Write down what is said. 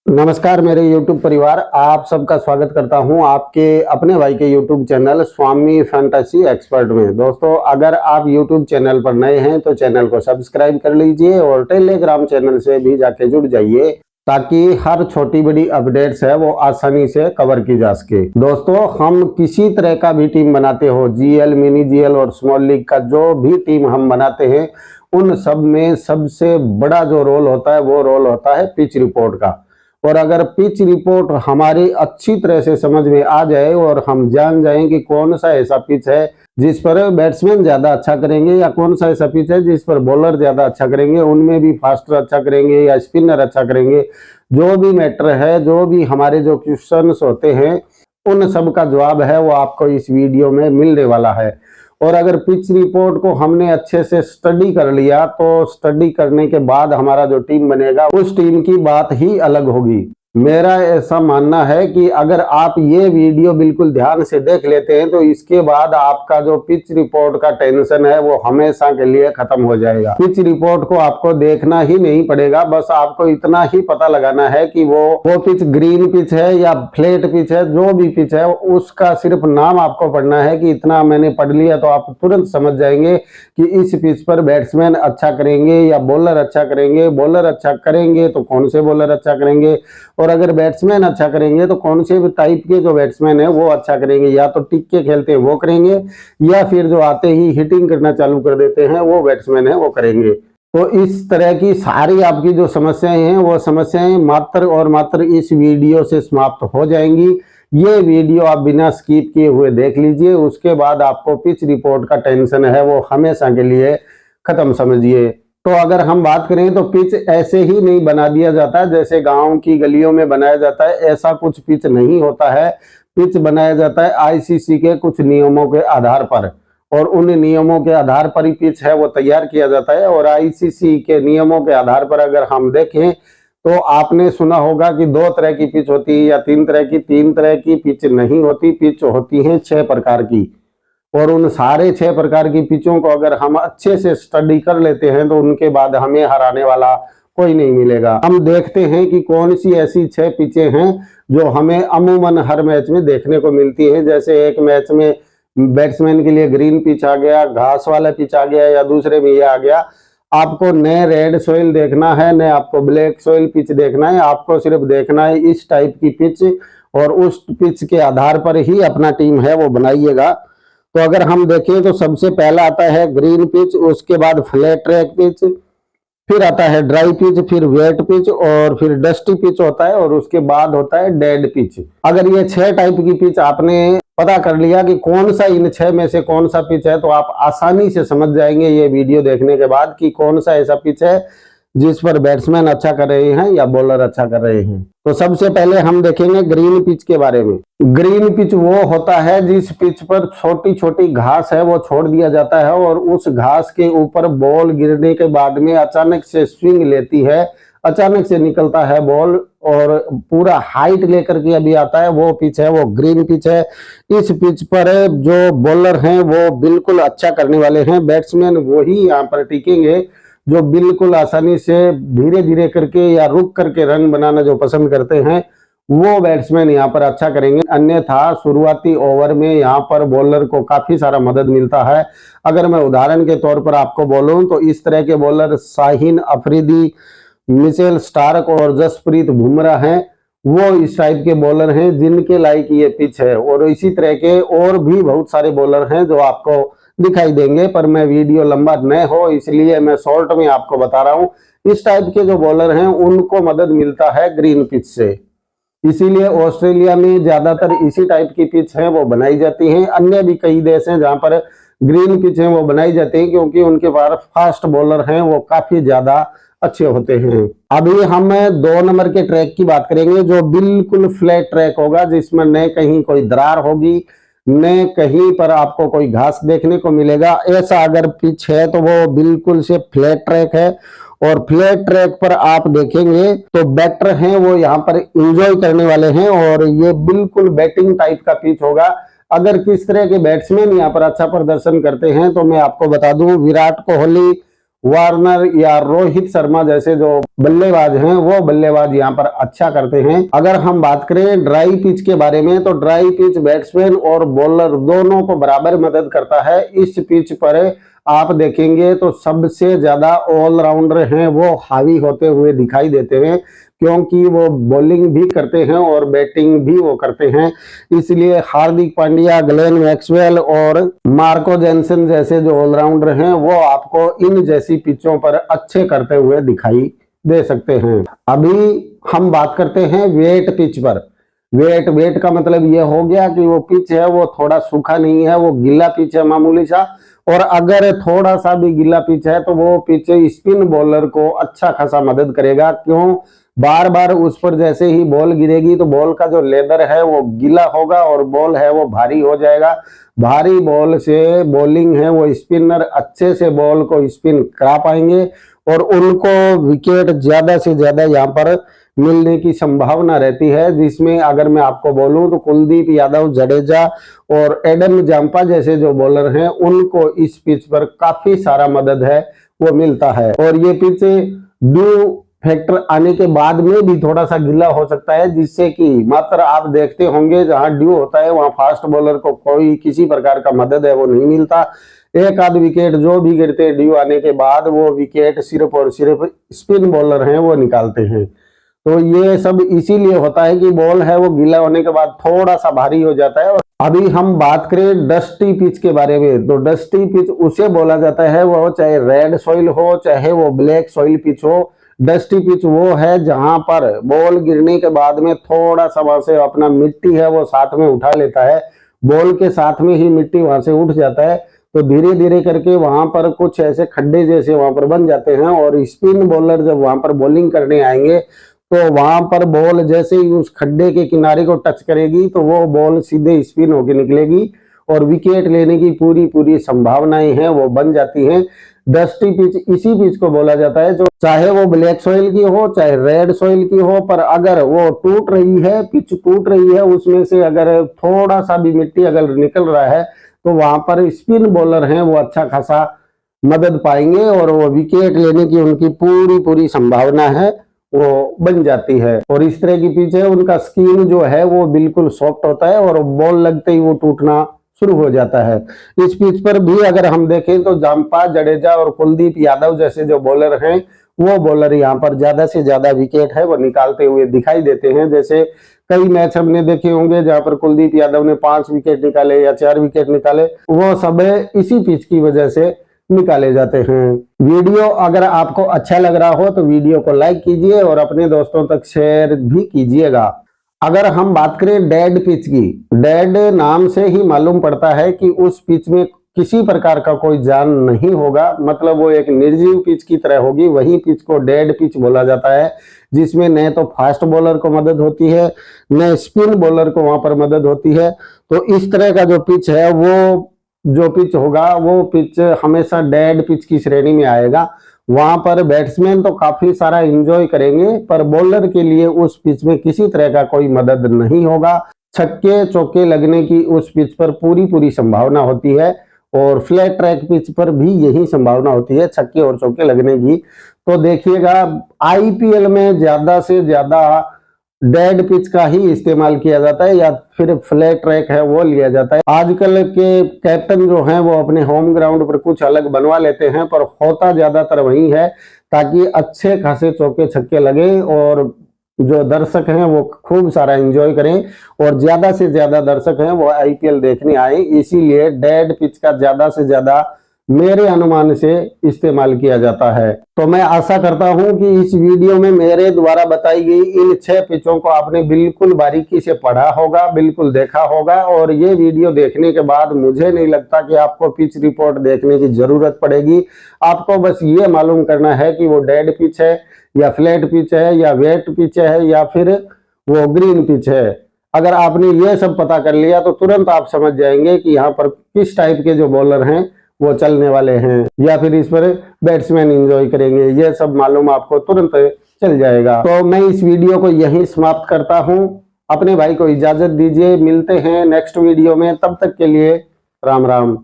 नमस्कार मेरे YouTube परिवार, आप सबका स्वागत करता हूं आपके अपने भाई के YouTube चैनल स्वामी फैंटेसी एक्सपर्ट में। दोस्तों, अगर आप YouTube चैनल पर नए हैं तो चैनल को सब्सक्राइब कर लीजिए और टेलीग्राम चैनल से भी जाके जुड़ जाइए ताकि हर छोटी बड़ी अपडेट्स है वो आसानी से कवर की जा सके। दोस्तों, हम किसी तरह का भी टीम बनाते हो, GL, मिनी GL और स्मॉल लीग का जो भी टीम हम बनाते हैं, उन सब में सबसे बड़ा जो रोल होता है वो रोल होता है पिच रिपोर्ट का। और अगर पिच रिपोर्ट हमारी अच्छी तरह से समझ में आ जाए और हम जान जाएं कि कौन सा ऐसा पिच है जिस पर बैट्समैन ज्यादा अच्छा करेंगे या कौन सा ऐसा पिच है जिस पर बॉलर ज्यादा अच्छा करेंगे, उनमें भी फास्टर अच्छा करेंगे या स्पिनर अच्छा करेंगे, जो भी मैटर है, जो भी हमारे जो क्वेश्चंस होते हैं, उन सब का जवाब है वो आपको इस वीडियो में मिलने वाला है। और अगर पिच रिपोर्ट को हमने अच्छे से स्टडी कर लिया तो स्टडी करने के बाद हमारा जो टीम बनेगा उस टीम की बात ही अलग होगी। मेरा ऐसा मानना है कि अगर आप ये वीडियो बिल्कुल ध्यान से देख लेते हैं तो इसके बाद आपका जो पिच रिपोर्ट का टेंशन है वो हमेशा के लिए खत्म हो जाएगा। पिच रिपोर्ट को आपको देखना ही नहीं पड़ेगा, बस आपको इतना ही पता लगाना है कि वो पिच ग्रीन पिच है या फ्लैट पिच है, जो भी पिच है उसका सिर्फ नाम आपको पढ़ना है कि इतना मैंने पढ़ लिया तो आप तुरंत समझ जाएंगे कि इस पिच पर बैट्समैन अच्छा करेंगे या बॉलर अच्छा करेंगे, बॉलर अच्छा करेंगे तो कौन से बॉलर अच्छा करेंगे, और अगर बैट्समैन अच्छा करेंगे तो कौन से भी टाइप के जो बैट्समैन है वो अच्छा करेंगे, या तो टिक के खेलते हैं वो करेंगे या फिर जो आते ही हिटिंग करना चालू कर देते हैं वो बैट्समैन है वो करेंगे। तो इस तरह की सारी आपकी जो समस्याएं हैं वो समस्याएं मात्र और मात्र इस वीडियो से समाप्त हो जाएंगी। ये वीडियो आप बिना स्किप किए हुए देख लीजिए, उसके बाद आपको पिच रिपोर्ट का टेंशन है वो हमेशा के लिए खत्म समझिए। तो अगर हम बात करें तो पिच ऐसे ही नहीं बना दिया जाता जैसे गांव की गलियों में बनाया जाता है, ऐसा कुछ पिच नहीं होता है। पिच बनाया जाता है ICC के कुछ नियमों के आधार पर, और उन नियमों के आधार पर ही पिच है वो तैयार किया जाता है। और ICC के नियमों के आधार पर अगर हम देखें तो आपने सुना होगा कि 2 तरह की पिच होती है या 3 तरह की। 3 तरह की पिच नहीं होती, पिच होती है 6 प्रकार की, और उन सारे 6 प्रकार की पिचों को अगर हम अच्छे से स्टडी कर लेते हैं तो उनके बाद हमें हराने वाला कोई नहीं मिलेगा। हम देखते हैं कि कौन सी ऐसी 6 पिचें हैं जो हमें अमूमन हर मैच में देखने को मिलती है। जैसे एक मैच में बैट्समैन के लिए ग्रीन पिच आ गया, घास वाला पिच आ गया, या दूसरे में ये आ गया। आपको न रेड सोइल देखना है न आपको ब्लैक सोइल पिच देखना है, आपको सिर्फ देखना है इस टाइप की पिच, और उस पिच के आधार पर ही अपना टीम है वो बनाइएगा। तो अगर हम देखें तो सबसे पहला आता है ग्रीन पिच, उसके बाद फ्लैट ट्रैक पिच, फिर आता है ड्राई पिच, फिर वेट पिच, और फिर डस्टी पिच होता है, और उसके बाद होता है डेड पिच। अगर ये 6 टाइप की पिच आपने पता कर लिया कि कौन सा इन 6 में से कौन सा पिच है तो आप आसानी से समझ जाएंगे ये वीडियो देखने के बाद कि कौन सा ऐसा पिच है जिस पर बैट्समैन अच्छा कर रहे हैं या बॉलर अच्छा कर रहे हैं। तो सबसे पहले हम देखेंगे ग्रीन पिच के बारे में। ग्रीन पिच वो होता है जिस पिच पर छोटी छोटी घास है वो छोड़ दिया जाता है, और उस घास के ऊपर बॉल गिरने के बाद में अचानक से स्विंग लेती है, अचानक से निकलता है बॉल और पूरा हाइट लेकर के अभी आता है, वो पिच है वो ग्रीन पिच है। इस पिच पर जो बॉलर हैं वो बिल्कुल अच्छा करने वाले हैं, बैट्समैन वही यहाँ पर टिकेंगे जो बिल्कुल आसानी से धीरे धीरे करके या रुक करके रन बनाना जो पसंद करते हैं वो बैट्समैन यहाँ पर अच्छा करेंगे। अन्यथा शुरुआती ओवर में यहाँ पर बॉलर को काफी सारा मदद मिलता है। अगर मैं उदाहरण के तौर पर आपको बोलूं तो इस तरह के bowler Shaheen Afridi, Mitchell Starc और जसप्रीत बुमराह हैं, वो इस टाइप के बॉलर हैं जिनके लायक ये पिच है। और इसी तरह के और भी बहुत सारे बॉलर हैं जो आपको दिखाई देंगे, पर मैं वीडियो लंबा न हो इसलिए मैं शॉर्ट में आपको बता रहा हूं। इस टाइप के जो बॉलर हैं उनको मदद मिलता है ग्रीन पिच से, इसीलिए ऑस्ट्रेलिया में ज्यादातर इसी टाइप की पिच है वो बनाई जाती हैं। अन्य भी कई देश हैं जहां पर ग्रीन पिच है वो बनाई जाती है क्योंकि उनके पास फास्ट बॉलर हैं वो काफी ज्यादा अच्छे होते हैं। अभी हम 2 नंबर के ट्रैक की बात करेंगे जो बिल्कुल फ्लैट ट्रैक होगा, जिसमें न कहीं कोई दरार होगी न कहीं पर आपको कोई घास देखने को मिलेगा। ऐसा अगर पिच है तो वो बिल्कुल से फ्लैट ट्रैक है, और फ्लैट ट्रैक पर आप देखेंगे तो बैटर हैं वो यहाँ पर एंजॉय करने वाले हैं, और ये बिल्कुल बैटिंग टाइप का पिच होगा। अगर किस तरह के बैट्समैन यहाँ पर अच्छा प्रदर्शन करते हैं तो मैं आपको बता दूं, विराट कोहली वार्नर या रोहित शर्मा जैसे जो बल्लेबाज हैं वो बल्लेबाज यहाँ पर अच्छा करते हैं। अगर हम बात करें ड्राई पिच के बारे में तो ड्राई पिच बैट्समैन और बॉलर दोनों को बराबर मदद करता है। इस पिच पर आप देखेंगे तो सबसे ज्यादा ऑलराउंडर हैं वो हावी होते हुए दिखाई देते हैं, क्योंकि वो बॉलिंग भी करते हैं और बैटिंग भी वो करते हैं। इसलिए हार्दिक पांड्या, ग्लेन मैक्सवेल और मार्को जेनसन जैसे जो ऑलराउंडर हैं वो आपको इन जैसी पिचों पर अच्छे करते हुए दिखाई दे सकते हैं। अभी हम बात करते हैं वेट पिच पर। वेट का मतलब ये हो गया कि वो पिच है वो थोड़ा सूखा नहीं है, वो गीला पिच है मामूली सा, और अगर थोड़ा सा भी गीला पिच है तो वो पिच स्पिन बॉलर को अच्छा खासा मदद करेगा। क्यों? बार बार उस पर जैसे ही बॉल गिरेगी तो बॉल का जो लेदर है वो गीला होगा और बॉल है वो भारी हो जाएगा। भारी बॉल से बॉलिंग है वो स्पिनर अच्छे से बॉल को स्पिन करा पाएंगे और उनको विकेट ज्यादा से ज्यादा यहाँ पर मिलने की संभावना रहती है। जिसमें अगर मैं आपको बोलूं तो कुलदीप यादव, जडेजा और एडम जांपा जैसे जो बॉलर हैं उनको इस पिच पर काफी सारा मदद है वो मिलता है। और ये पिच ड्यू फैक्टर आने के बाद में भी थोड़ा सा गीला हो सकता है, जिससे कि मात्र आप देखते होंगे जहां ड्यू होता है वहां फास्ट बॉलर को कोई किसी प्रकार का मदद है वो नहीं मिलता। एक आध विकेट जो भी गिरते हैं ड्यू आने के बाद वो विकेट सिर्फ और सिर्फ स्पिन बॉलर हैं वो निकालते हैं। तो ये सब इसीलिए होता है कि बॉल है वो गीला होने के बाद थोड़ा सा भारी हो जाता है। अभी हम बात करें डस्टी पिच के बारे में तो डस्टी पिच उसे बोला जाता है वो चाहे रेड सॉइल हो चाहे वो ब्लैक सॉइल पिच हो। डस्टी पिच वो है जहां पर बॉल गिरने के बाद में थोड़ा सा वहां से अपना मिट्टी है वो साथ में उठा लेता है, बॉल के साथ में ही मिट्टी वहां से उठ जाता है, तो धीरे धीरे करके वहां पर कुछ ऐसे खड्डे जैसे वहां पर बन जाते हैं और स्पिन बॉलर जब वहां पर बॉलिंग करने आएंगे तो वहां पर बॉल जैसे ही उस खड्डे के किनारे को टच करेगी तो वो बॉल सीधे स्पिन होके निकलेगी और विकेट लेने की पूरी संभावनाएं हैं वो बन जाती हैं। डस्टी पिच इसी पिच को बोला जाता है जो चाहे वो ब्लैक सॉइल की हो चाहे रेड सॉइल की हो, पर अगर वो टूट रही है, पिच टूट रही है, उसमें से अगर थोड़ा सा भी मिट्टी अगर निकल रहा है तो वहां पर स्पिन बॉलर हैं वो अच्छा खासा मदद पाएंगे और वो विकेट लेने की उनकी पूरी संभावना है वो बन जाती है। और इस तरह की पिच है उनका स्किन जो है वो बिल्कुल सॉफ्ट होता है और बॉल लगते ही वो टूटना शुरू हो जाता है। इस पिच पर भी अगर हम देखें तो जांपा, जडेजा और कुलदीप यादव जैसे जो बॉलर हैं वो बॉलर यहाँ पर ज्यादा से ज्यादा विकेट है वो निकालते हुए दिखाई देते हैं। जैसे कई मैच हमने देखे होंगे जहां पर कुलदीप यादव ने 5 विकेट निकाले या 4 विकेट निकाले, वो सब इसी पिच की वजह से निकाले जाते हैं। वीडियो अगर आपको अच्छा लग रहा हो तो वीडियो को लाइक कीजिए और अपने दोस्तों तक शेयर भी कीजिएगा। अगर हम बात करें डेड पिच की, डेड नाम से ही मालूम पड़ता है कि उस पिच में किसी प्रकार का कोई जान नहीं होगा, मतलब वो एक निर्जीव पिच की तरह होगी, वही पिच को डेड पिच बोला जाता है, जिसमें न तो फास्ट बॉलर को मदद होती है न स्पिन बॉलर को वहां पर मदद होती है। तो इस तरह का जो पिच है वो जो पिच होगा वो पिच हमेशा डेड पिच की श्रेणी में आएगा। वहां पर बैट्समैन तो काफी सारा एंजॉय करेंगे पर बॉलर के लिए उस पिच में किसी तरह का कोई मदद नहीं होगा। छक्के चौके लगने की उस पिच पर पूरी संभावना होती है और फ्लैट ट्रैक पिच पर भी यही संभावना होती है छक्के और चौके लगने की। तो देखिएगा आईपीएल में ज्यादा से ज्यादा डेड पिच का ही इस्तेमाल किया जाता है या फिर फ्लैट ट्रैक है वो लिया जाता है। आजकल के कैप्टन जो हैं वो अपने होम ग्राउंड पर कुछ अलग बनवा लेते हैं पर होता ज्यादातर वही है ताकि अच्छे खासे चौके छक्के लगे और जो दर्शक हैं वो खूब सारा एंजॉय करें और ज्यादा से ज्यादा दर्शक हैं वो आईपीएल देखने आए। इसीलिए डेड पिच का ज्यादा से ज्यादा मेरे अनुमान से इस्तेमाल किया जाता है। तो मैं आशा करता हूं कि इस वीडियो में मेरे द्वारा बताई गई इन 6 पिचों को आपने बिल्कुल बारीकी से पढ़ा होगा, बिल्कुल देखा होगा और ये वीडियो देखने के बाद मुझे नहीं लगता कि आपको पिच रिपोर्ट देखने की जरूरत पड़ेगी। आपको बस ये मालूम करना है कि वो डेड पिच है या फ्लैट पिच है या वेट पिच है या फिर वो ग्रीन पिच है। अगर आपने ये सब पता कर लिया तो तुरंत आप समझ जाएंगे कि यहाँ पर किस टाइप के जो बॉलर हैं वो चलने वाले हैं या फिर इस पर बैट्समैन एंजॉय करेंगे, ये सब मालूम आपको तुरंत चल जाएगा। तो मैं इस वीडियो को यहीं समाप्त करता हूं। अपने भाई को इजाजत दीजिए, मिलते हैं नेक्स्ट वीडियो में, तब तक के लिए राम राम।